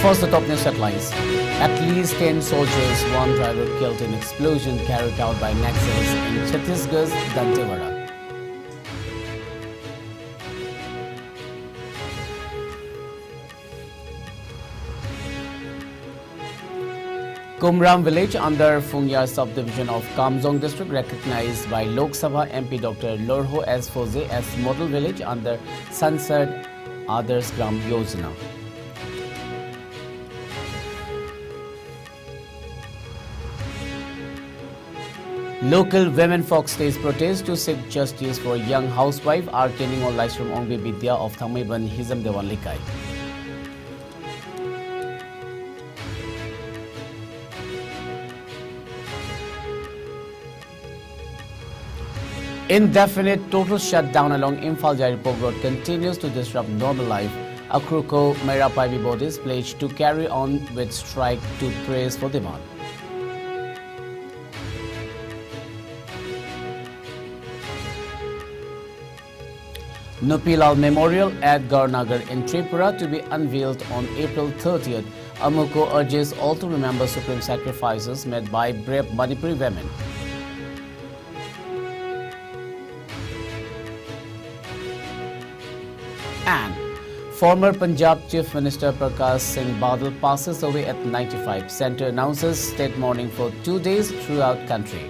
First, the top news headlines. At least 10 soldiers, one driver killed in explosion carried out by Naxals in Chhattisgarh's Dantewada. Kumram village under Fungyar subdivision of Kamjong district recognized by Lok Sabha MP Dr. Lorho S. Foze as model village under Sansad Adarsh Gram Yojana. Local women folk stage protest to seek justice for young housewife are turning on lives from Ongbe Bidya of Thamaiban Hizam Dewan Likai. Indefinite total shutdown along Imphal-Jairipur Road continues to disrupt normal life. Akruko Mairapai bodies pledged to carry on with strike to press for demand. Nupilal Memorial at Garnagar in Tripura to be unveiled on April 30th. Amuko urges all to remember supreme sacrifices made by brave Manipuri women. And former Punjab Chief Minister Prakash Singh Badal passes away at 95. Centre announces state mourning for 2 days throughout country.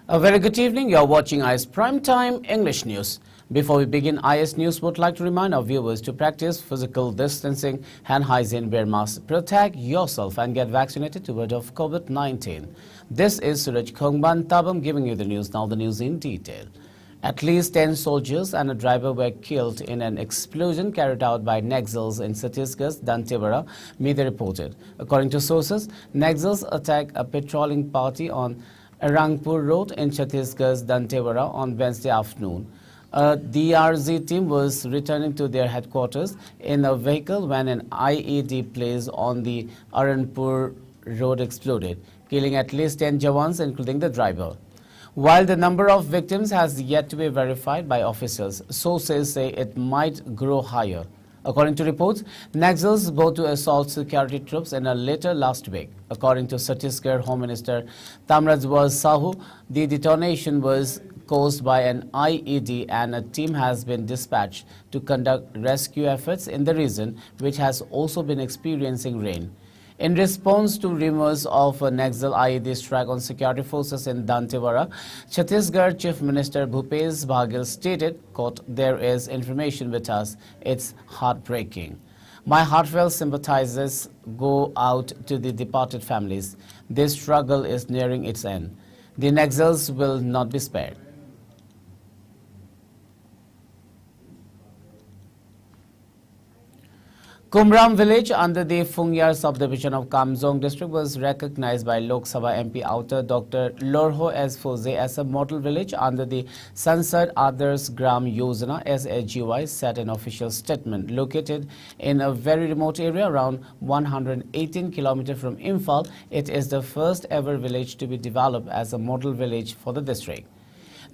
A very good evening. You are watching IS Primetime English News. Before we begin, IS News would like to remind our viewers to practice physical distancing, hand hygiene, wear masks, protect yourself and get vaccinated to ward off COVID-19. This is SURAJ Khongban Tabam giving you the news. Now the news in detail. At least 10 soldiers and a driver were killed in an explosion carried out by Naxals in Chhattisgarh's Dantewada, media reported. According to sources, Naxals attacked a patrolling party on Rangpur Road in Chhattisgarh's Dantewada on Wednesday afternoon. A DRZ team was returning to their headquarters in a vehicle when an IED placed on the Aranpur Road exploded, killing at least 10 Jawans, including the driver. While the number of victims has yet to be verified by officials, sources say it might grow higher. According to reports, Naxals vowed to assault security troops in a letter last week. According to Chhattisgarh Home Minister Tamrajwaz Sahu, the detonation was caused by an IED and a team has been dispatched to conduct rescue efforts in the region, which has also been experiencing rain. In response to rumors of a Naxal IED strike on security forces in Dantewada, Chhattisgarh Chief Minister Bhupesh Baghel stated, quote, "There is information with us. It's heartbreaking. My heartfelt sympathizers go out to the departed families. This struggle is nearing its end. The Naxals will not be spared." Kumram village under the Fungyar subdivision of Kamjong district was recognized by Lok Sabha MP outer Dr. Lorho S. Foze as a model village under the Sansad Adarsh Gram Yojana SAGY, said an official statement. Located in a very remote area around 118 km from Imphal, it is the first ever village to be developed as a model village for the district.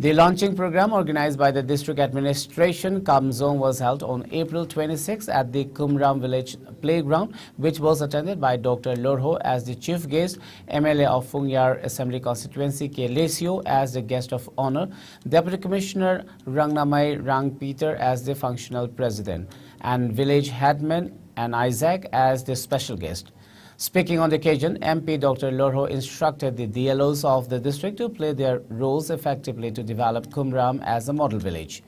The launching program organized by the district administration Kamjong was held on April 26 at the Kumram village playground, which was attended by Dr. Lorho as the chief guest, MLA of Fungyar Assembly Constituency K. Lesio as the guest of honor, Deputy Commissioner Rangnamai Rang Peter as the functional president, and village headman and Isaac as the special guest. Speaking on the occasion, MP Dr. Lorho instructed the DLOs of the district to play their roles effectively to develop Kumram as a model village.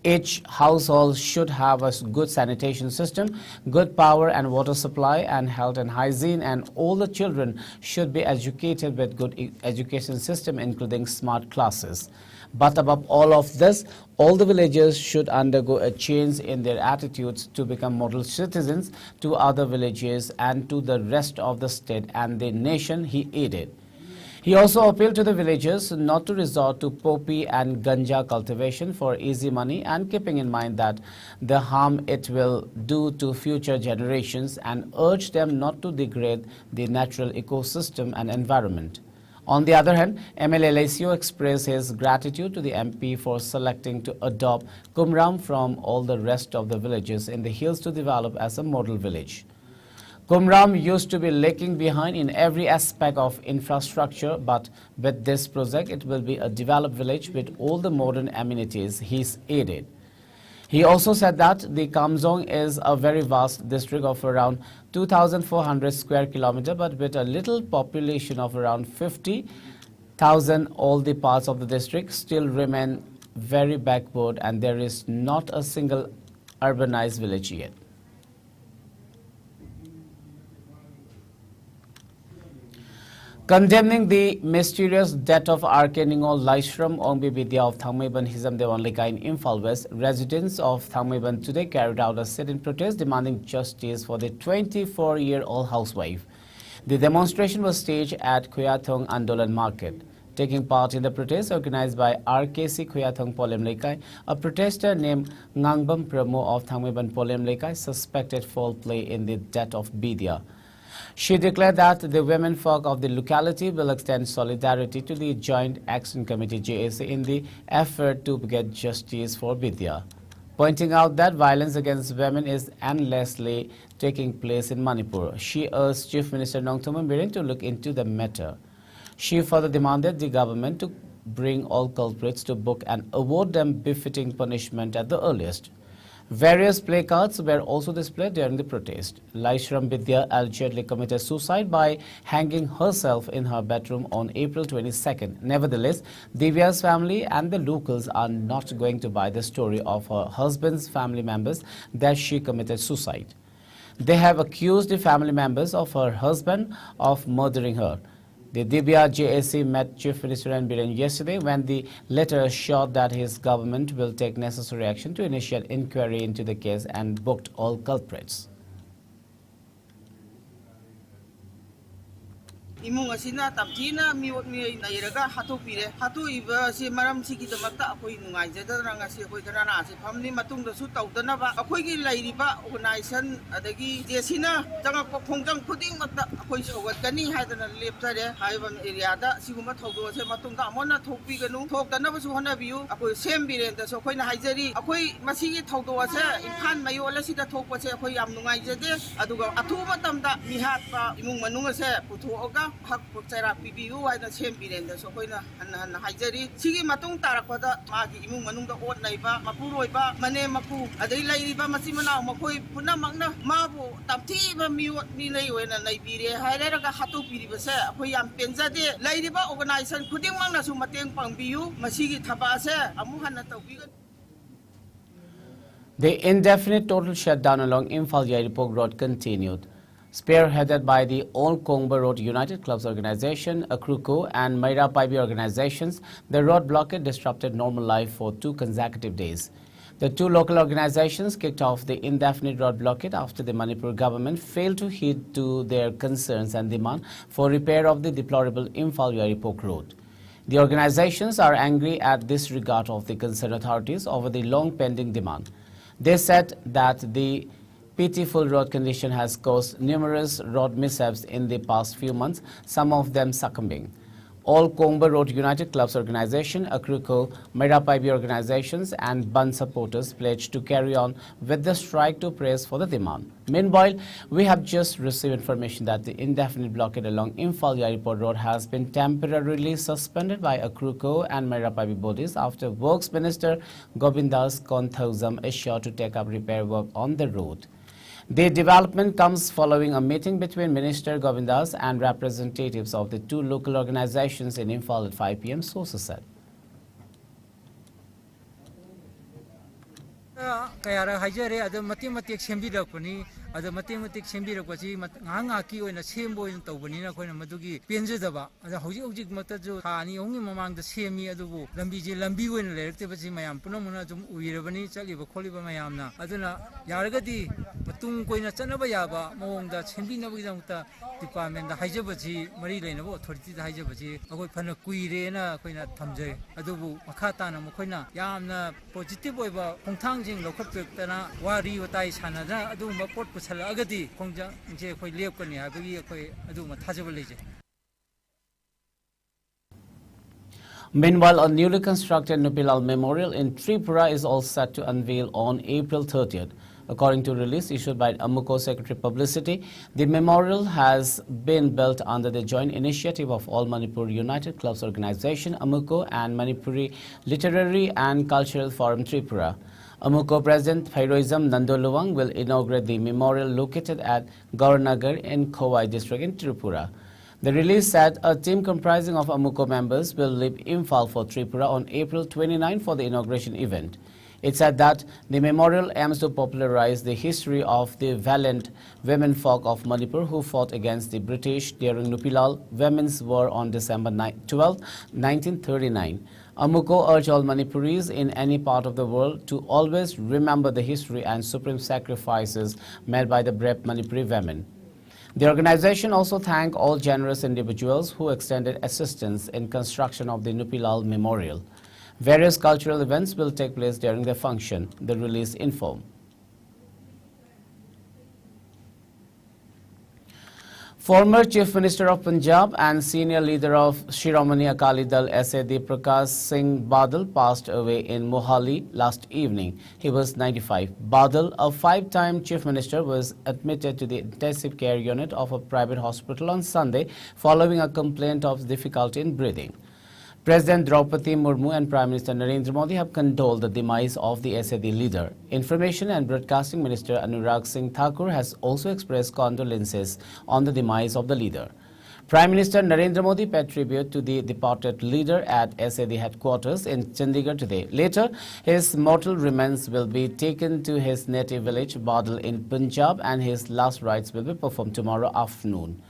Each household should have a good sanitation system, good power and water supply, and health and hygiene, and all the children should be educated with good education system, including smart classes. But above all of this, all the villagers should undergo a change in their attitudes to become model citizens to other villages and to the rest of the state and the nation, he added. He also appealed to the villagers not to resort to poppy and ganja cultivation for easy money, and keeping in mind that the harm it will do to future generations, and urged them not to degrade the natural ecosystem and environment. On the other hand, MLA Lacio expressed his gratitude to the MP for selecting to adopt Kumram from all the rest of the villages in the hills to develop as a model village. Kumram used to be lagging behind in every aspect of infrastructure, but with this project, it will be a developed village with all the modern amenities, he added. He also said that the Kamzong is a very vast district of around 2,400 square kilometers, but with a little population of around 50,000, all the parts of the district still remain very backward, and there is not a single urbanized village yet. Condemning the mysterious death of Arkaningol Laishram Ongbi Vidya of Thangmeiban Hizam Dewan Lekai in Imphal West, residents of Thangmeiban today carried out a sit-in protest demanding justice for the 24-year-old housewife. The demonstration was staged at Khuyathong Andolan Market. Taking part in the protest organized by RKC Khuyathong Polem Lekai, a protester named Ngangbam Pramo of Thangmeiban Polem Lekai suspected foul play in the death of Vidya. She declared that the women folk of the locality will extend solidarity to the Joint Action Committee JAC in the effort to get justice for Vidya, pointing out that violence against women is endlessly taking place in Manipur. She urged Chief Minister Nongthoman Biren to look into the matter. She further demanded the government to bring all culprits to book and award them befitting punishment at the earliest. Various placards were also displayed during the protest. Laishram Vidya allegedly committed suicide by hanging herself in her bedroom on April 22nd. Nevertheless, Divya's family and the locals are not going to buy the story of her husband's family members that she committed suicide. They have accused the family members of her husband of murdering her. The Divya JAC met Chief Minister N. Biren yesterday when the latter assured that his government will take necessary action to initiate inquiry into the case and booked all culprits. Imong asina tamthina miwat mi nairaga hatu pire hatu iba si maram si kita mata akoi nungai jada ranga si akoi karana si family matung da su taudana ba akoi gi lairiba organization adagi jesina janga khongjang khuding mata akoi sogat kani haidana leptare haiban area da siguma thaudo se matung da amona thokpi ganu thokdana ba su hana biu akoi sem biren da so khoi na haijari akoi masigi thaudo se imkhan mayo la sida thokpa se akoi yam nungai jade aduga athu matam da mihat ba imung manung se puthoga hak putera pibiu ai na sem biren da so koina han haijari sigi matung tarakpada magi imung manung da ot naiba mapuroi ba mane mapu adai lairi ba masimana makoi puna magna mabu tapthi ba mi nei wena nai bire haira ga hatu piri ba se akoi yam penjade lairi ba organization khuding magna su mateng pangbiu masigi thaba se amu hanna tawbiga. The indefinite total shutdown along Imphal-Yairipok Road continued. Spearheaded by the Old Kongba Road United Clubs Organization, Akruko and Maira Paibi organizations, the road blockade disrupted normal life for 2 consecutive days. The 2 local organizations kicked off the indefinite road blockade after the Manipur government failed to heed to their concerns and demand for repair of the deplorable Imphal-Yairipok Road. The organizations are angry at disregard of the concerned authorities over the long pending demand. They said that the pitiful road condition has caused numerous road mishaps in the past few months, some of them succumbing. All Kongba Road United Clubs Organization, Akruko, Mairapaibi organizations and Band supporters pledged to carry on with the strike to press for the demand. Meanwhile, we have just received information that the indefinite blockade along Imphal-Yairipok Road has been temporarily suspended by Akruko and Mairapaibi bodies after Works Minister Govindas Konthausam is sure to take up repair work on the road. The development comes following a meeting between Minister Govindas and representatives of the 2 local organizations in Imphal at 5 p.m., sources said. Kayara Hajare, other mathematic Sembirapani, other mathematic Sembirapasi, Ngaki, and the same boy in Tobanina, Madugi, Pienzaba, the Hojik Matajo, Hani, only among the same year, the Lambiji, Lambu, and Electivity Mayam, Punomana, Uirabani, Chaliba, Koliba Mayamna, Aduna, Yaragati, Matung Koina Chanabayaba, Mong, that Sembina Vidanta Department, the Hajabati, Marilena, Authority, the Hajabati, Agopana Kuirena, Koina Tamze, Adubu, Makatana, Mokoina, Yamna, positive over Hongtang. Lokapana, Wari, Watai, Sanada, Aduma Port Pusala Agadi, Konja, J. Leoconia, Aduma Tajabalije. Meanwhile, a newly constructed Nupilal Memorial in Tripura is all set to unveil on April 30th. According to a release issued by Amuko Secretary Publicity, the memorial has been built under the joint initiative of All Manipur United Clubs Organization, Amuko, and Manipuri Literary and Cultural Forum Tripura. Amuko President Phairoism Nandoluwang will inaugurate the memorial located at Gaurnagar in Khowai district in Tripura. The release said a team comprising of Amuko members will leave Imphal for Tripura on April 29 for the inauguration event. It said that the memorial aims to popularize the history of the valiant women folk of Manipur who fought against the British during Nupilal Women's War on December 12, 1939. Amuko urged all Manipuris in any part of the world to always remember the history and supreme sacrifices made by the brave Manipuri women. The organization also thanked all generous individuals who extended assistance in construction of the Nupilal Memorial. Various cultural events will take place during the function, the release informed. Former Chief Minister of Punjab and senior leader of Shiromani Akali Dal SAD Prakash Singh Badal passed away in Mohali last evening. He was 95. Badal, a five-time Chief Minister, was admitted to the intensive care unit of a private hospital on Sunday following a complaint of difficulty in breathing. President Draupadi Murmu and Prime Minister Narendra Modi have condoled the demise of the SAD leader. Information and Broadcasting Minister Anurag Singh Thakur has also expressed condolences on the demise of the leader. Prime Minister Narendra Modi paid tribute to the departed leader at SAD headquarters in Chandigarh today. Later, his mortal remains will be taken to his native village, Badal in Punjab, and his last rites will be performed tomorrow afternoon.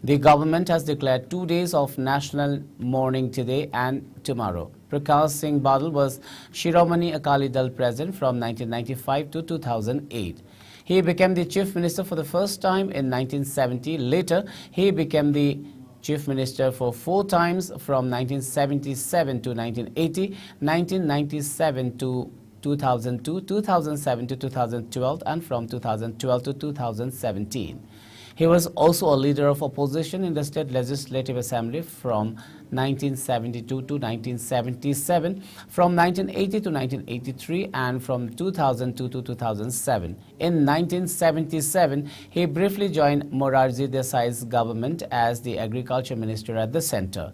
The government has declared 2 days of national mourning today and tomorrow. Prakash Singh Badal was Shiromani Akali Dal president from 1995 to 2008. He became the chief minister for the first time in 1970. Later, he became the chief minister for 4 times from 1977 to 1980, 1997 to 2002, 2007 to 2012, and from 2012 to 2017. He was also a leader of opposition in the State Legislative Assembly from 1972 to 1977, from 1980 to 1983, and from 2002 to 2007. In 1977, he briefly joined Morarji Desai's government as the Agriculture Minister at the centre.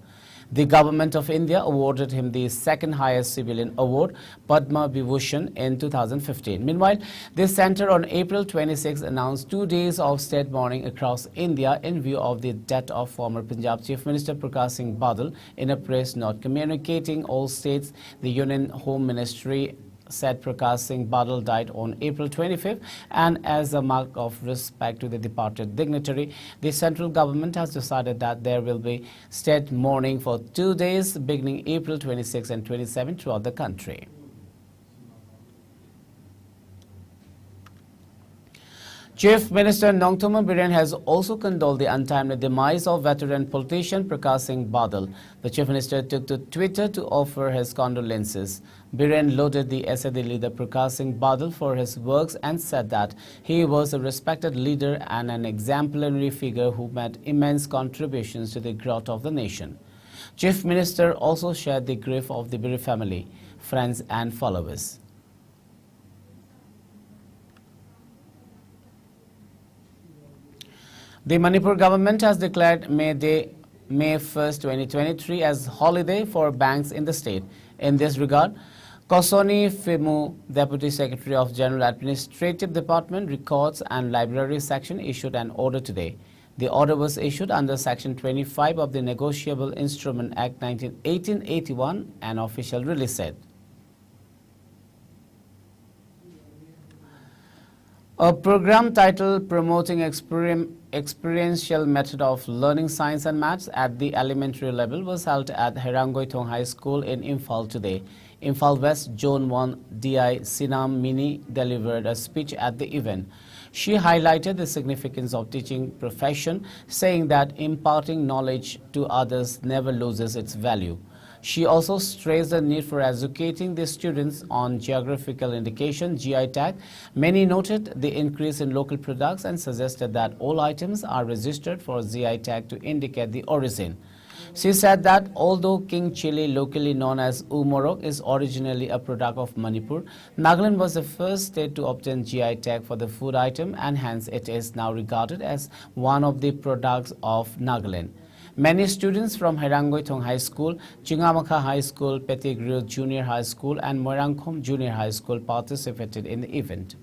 The Government of India awarded him the second highest civilian award, Padma Vibhushan, in 2015. Meanwhile, the centre on April 26 announced 2 days of state mourning across India in view of the death of former Punjab Chief Minister Prakash Singh Badal. In a press note communicating all states, the Union Home Ministry said Prakash Singh Badal died on April 25th, and as a mark of respect to the departed dignitary, the central government has decided that there will be state mourning for 2 days beginning April 26 and 27 throughout the country. Chief Minister Nongtoma Biren has also condoled the untimely demise of veteran politician Prakash Singh Badal. The Chief Minister took to Twitter to offer his condolences. Biren lauded the SAD leader Prakash Singh Badal for his works and said that he was a respected leader and an exemplary figure who made immense contributions to the growth of the nation. Chief Minister also shared the grief of the Biri family, friends and followers. The Manipur government has declared May 1st, 2023 as holiday for banks in the state. In this regard, Kosoni Fimu, Deputy Secretary of General Administrative Department, Records and Library Section, issued an order today. The order was issued under Section 25 of the Negotiable Instrument Act 1881, an official release said. A program titled Promoting Experiential Method of Learning Science and Maths at the Elementary Level was held at Herangoitong High School in Imphal today. Imphal West Zone 1 DI Sinam Mini delivered a speech at the event. She highlighted the significance of teaching profession, saying that imparting knowledge to others never loses its value. She also stressed the need for educating the students on geographical indication (GI tag). Many noted the increase in local products and suggested that all items are registered for GI tag to indicate the origin. She said that although king chili, locally known as umorok, is originally a product of Manipur, Nagaland was the first state to obtain GI tag for the food item, and hence it is now regarded as one of the products of Nagaland. Many students from Herangoitong High School, Chingamakha High School, Petigriu Junior High School and Moirangkhom Junior High School participated in the event.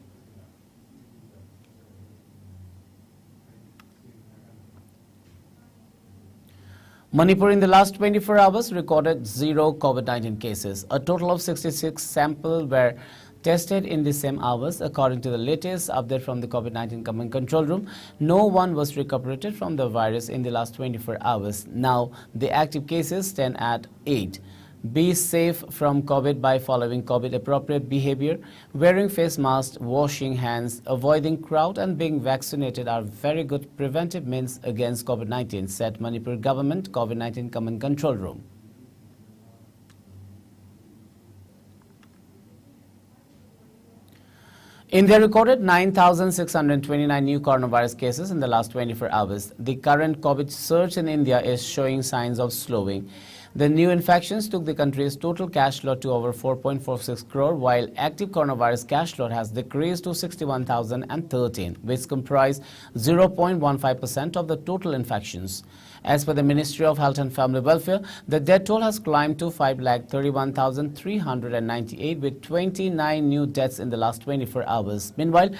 Manipur in the last 24 hours recorded 0 COVID-19 cases. A total of 66 samples were tested in the same hours. According to the latest update from the COVID-19 Command Control Room, no one was recuperated from the virus in the last 24 hours. Now, the active cases stand at 8. Be safe from COVID by following COVID-appropriate behavior. Wearing face masks, washing hands, avoiding crowd and being vaccinated are very good preventive means against COVID-19, said Manipur Government COVID-19 Command Control Room. India recorded 9,629 new coronavirus cases in the last 24 hours. The current COVID surge in India is showing signs of slowing. The new infections took the country's total cash load to over 4.46 crore, while active coronavirus cash load has decreased to 61,013, which comprise 0.15% of the total infections. As per the Ministry of Health and Family Welfare, the death toll has climbed to 5,31,398 with 29 new deaths in the last 24 hours. Meanwhile,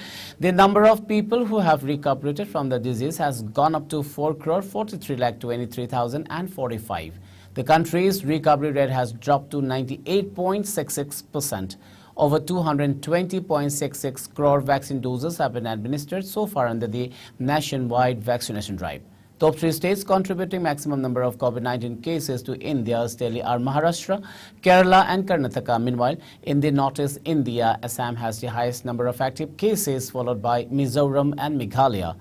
the number of people who have recuperated from the disease has gone up to 4,43,23,045. The country's recovery rate has dropped to 98.66%. Over 220.66 crore vaccine doses have been administered so far under the nationwide vaccination drive. Top 3 states contributing maximum number of COVID-19 cases to India's daily are Maharashtra, Kerala and Karnataka. Meanwhile, in the northeast India, Assam has the highest number of active cases, followed by Mizoram and Meghalaya.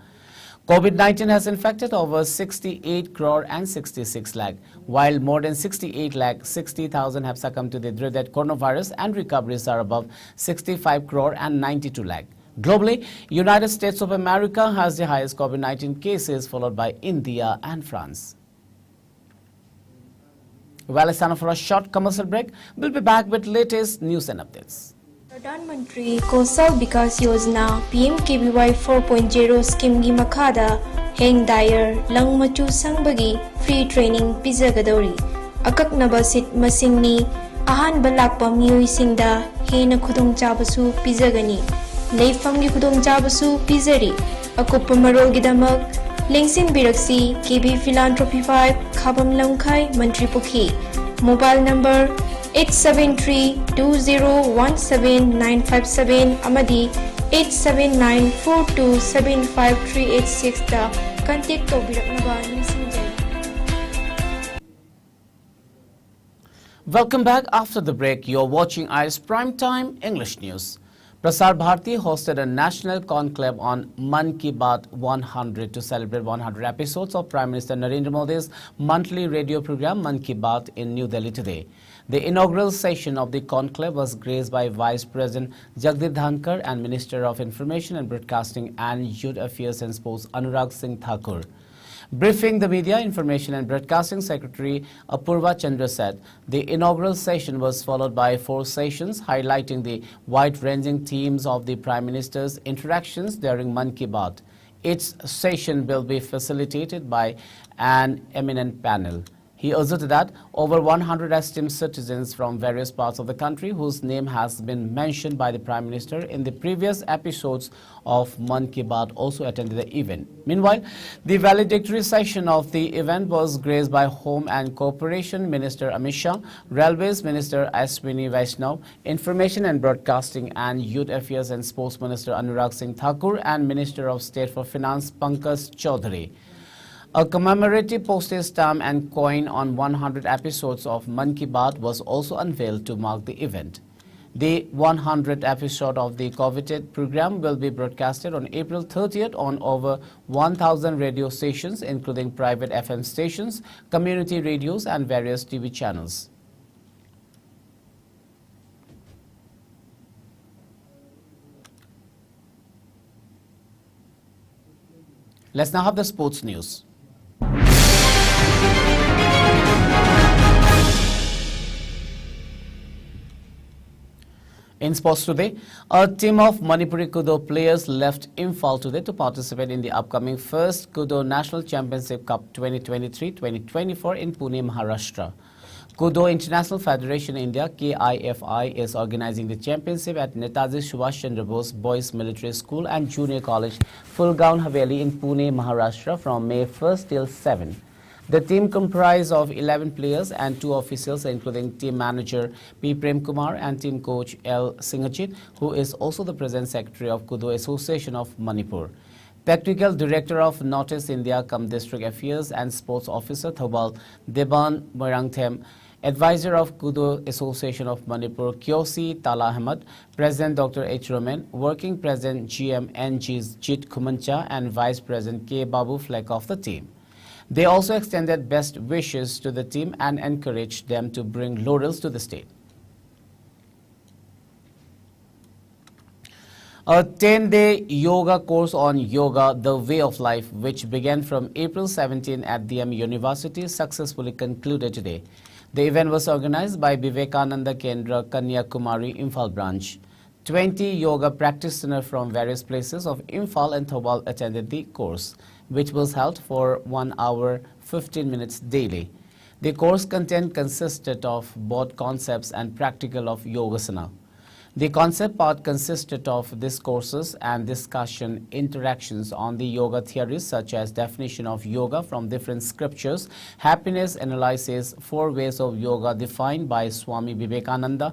COVID-19 has infected over 68 crore and 66 lakh, while more than 68 lakh 60,000 have succumbed to the dreaded coronavirus, and recoveries are above 65 crore and 92 lakh. Globally, United States of America has the highest COVID-19 cases, followed by India and France. Well, it's time for a short commercial break. We'll be back with latest news and updates. प्रधानमंत्री कौशल विकास योजना PMKVY 4.0 scheme की मखादा हेंग दायर lung मचू संगबगी free training पिजगदौरी अकक्नबा seat मसिंगनी Ahaan बलाकपा मियोइसिंगदा हेन खुदोंचाबसु पिजगनी लेफमगी खुदोंचाबसु पिजरी अकुप्प मरोलगिदमक लेंसिन बिरक्सी KB Philanthropy 5 खाबम लंखाई मंत्री पुखी mobile number 873-2017-957 amadi 879-4275386 da contact tobiraknaba nimsingjai. Welcome back after the break. You're watching IS Primetime English News. Prasar Bharati hosted a national conclave on Man Ki Baat 100 to celebrate 100 episodes of Prime Minister Narendra Modi's monthly radio program Man Ki Baat in New Delhi today. The inaugural session of the conclave was graced by Vice President Jagdeep Dhankar and Minister of Information and Broadcasting and Youth Affairs and Sports Anurag Singh Thakur. Briefing the media, Information and Broadcasting Secretary Apurva Chandra said the inaugural session was followed by 4 sessions highlighting the wide-ranging themes of the Prime Minister's interactions during Man Ki Baat. Each session will be facilitated by an eminent panel. He asserted that over 100 esteemed citizens from various parts of the country whose name has been mentioned by the Prime Minister in the previous episodes of Mann Ki Baat also attended the event. Meanwhile, the valedictory session of the event was graced by Home and Cooperation Minister Amit Shah, Railways Minister Ashwini Vaishnav, Information and Broadcasting and Youth Affairs and Sports Minister Anurag Singh Thakur, and Minister of State for Finance Pankaj Chaudhary. A commemorative postage stamp and coin on 100 episodes of Mann Ki Baat was also unveiled to mark the event. The 100th episode of the coveted program will be broadcasted on April 30th on over 1,000 radio stations, including private FM stations, community radios, and various TV channels. Let's now have the sports news. In sports today, a team of Manipuri Kudo players left Imphal today to participate in the upcoming first Kudo National Championship Cup 2023-2024 in Pune, Maharashtra. Kudo International Federation India (KIFI) is organizing the championship at Netaji Subhash Chandra Bose Boys Military School and Junior College, Fulgaon Haveli in Pune, Maharashtra from May 1st till 7. The team comprised of 11 players and 2 officials, including team manager P. Prem Kumar and team coach L. Singhachit, who is also the present secretary of Kudo Association of Manipur. Technical Director of Northeast India District Affairs and Sports Officer Thobal Deban Moirangthem, Advisor of Kudo Association of Manipur Kyosi Tala Ahmed, President Dr. H. Roman, Working President GM NG Jit Kumancha, and Vice President K. Babu Fleck of the team. They also extended best wishes to the team and encouraged them to bring laurels to the state. A 10-day yoga course on yoga, the way of life, which began from April 17 at DM University, successfully concluded today. The event was organized by Vivekananda Kendra, Kanyakumari, Imphal branch. 20 yoga practitioners from various places of Imphal and Thobal attended the course, which was held for 1 hour 15 minutes daily. The course content consisted of both concepts and practical of Yogasana. The concept part consisted of discourses and discussion interactions on the yoga theories such as definition of yoga from different scriptures, happiness analysis, 4 ways of yoga defined by Swami Vivekananda,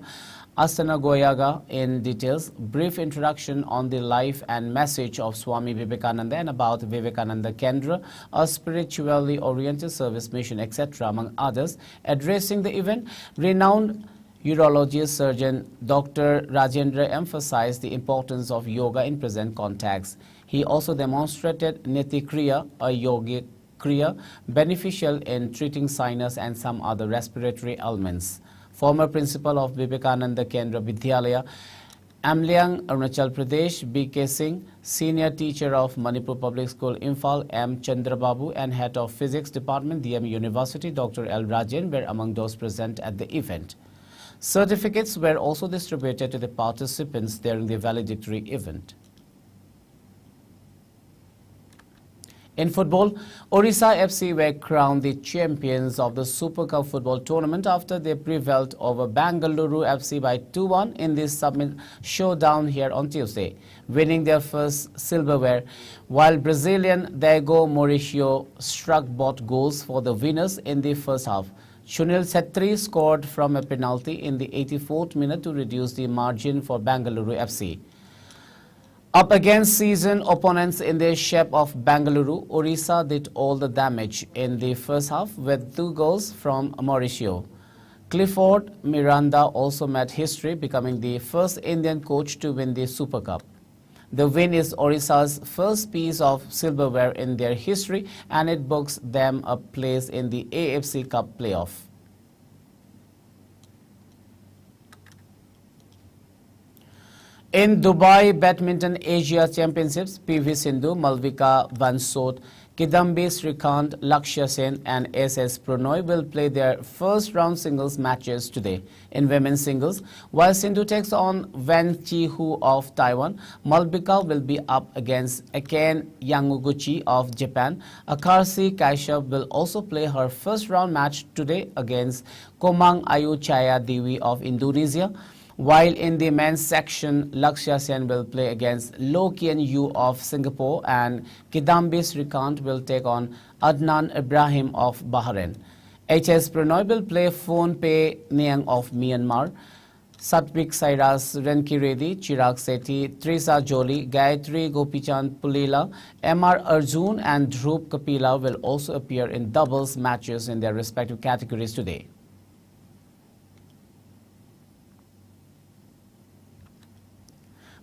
Asana Goyaga in details, brief introduction on the life and message of Swami Vivekananda and about Vivekananda Kendra, a spiritually oriented service mission, etc. among others. Addressing the event, renowned urologist surgeon Dr. Rajendra emphasized the importance of yoga in present context. He also demonstrated Niti Kriya, a yogic kriya, beneficial in treating sinus and some other respiratory ailments. Former principal of Vivekananda Kendra Vidyalaya, Amliang, Arunachal Pradesh, B.K. Singh, senior teacher of Manipur Public School, Imphal, M. Chandrababu, and head of Physics Department, DM University, Dr. L. Rajan, were among those present at the event. Certificates were also distributed to the participants during the valedictory event. In football, Orissa FC were crowned the champions of the Super Cup football tournament after they prevailed over Bengaluru FC by 2-1 in the summit showdown here on Tuesday, winning their first silverware, while Brazilian Diego Mauricio struck both goals for the winners in the first half. Sunil Chetri scored from a penalty in the 84th minute to reduce the margin for Bengaluru FC. Up against season opponents in the shape of Bengaluru, Orissa did all the damage in the first half with 2 goals from Mauricio. Clifford Miranda also made history, becoming the first Indian coach to win the Super Cup. The win is Orissa's first piece of silverware in their history, and it books them a place in the AFC Cup playoff. In Dubai Badminton Asia Championships, PV Sindhu, Malvika Vansot, Kidambi Srikanth, Lakshya Sen and SS Pranoy will play their first round singles matches today. In women's singles, while Sindhu takes on Wen Chi-hu of Taiwan, Malvika will be up against Akane Yamaguchi of Japan. Akarsi Kaishap will also play her first round match today against Komang Ayu Chaya Dewi of Indonesia. While in the men's section, Lakshya Sen will play against Lo Kien Yu of Singapore and Kidambi Srikanth will take on Adnan Ibrahim of Bahrain. HS Pranoy will play Phone Pe Niang of Myanmar. Satvik Sairas Renki Reddy, Chirag Sethi, Trisa Jolie, Gayatri Gopichand Pulila, MR Arjun and Dhruv Kapila will also appear in doubles matches in their respective categories today.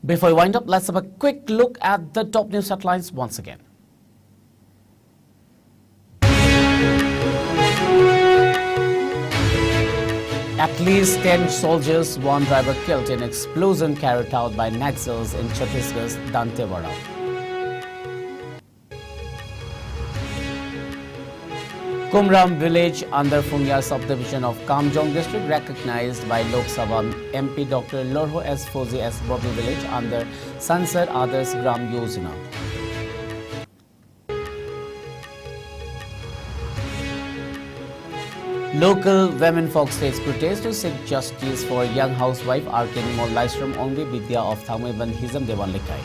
Before we wind up, let's have a quick look at the top news headlines once again. At least 10 soldiers, one driver killed in explosion carried out by Naxals in Chhattisgarh's Dantewada. Kumram village under Phungya subdivision of Kamjong district recognized by Lok Sabha MP Dr. Lorho S. Fozi as model village under Sansad Adarsh Gram Yojana. Local women folk states protest to seek justice for young housewife Arkin Mol Laisram Ongdi Vidya of Thamaiban Hizam Dewan Likai.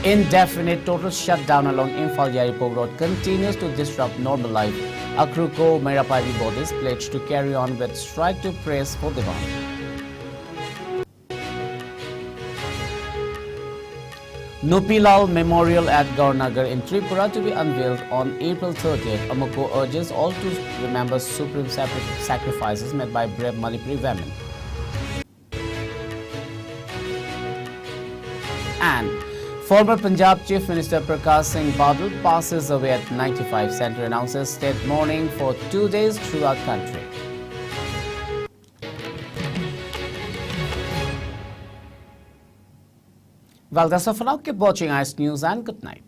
Indefinite total shutdown along Imphal-Yaripur Road continues to disrupt normal life. Akruko Merapai bodies pledged to carry on with strike to press for demand. Nupilal Memorial at Gaurnagar in Tripura to be unveiled on April 30th. Amako urges all to remember supreme sacrifices made by brave Manipuri women. And former Punjab Chief Minister Prakash Singh Badal passes away at 95. Centre announces state mourning for 2 days throughout country. Well, that's all for now. Keep watching ICE News and good night.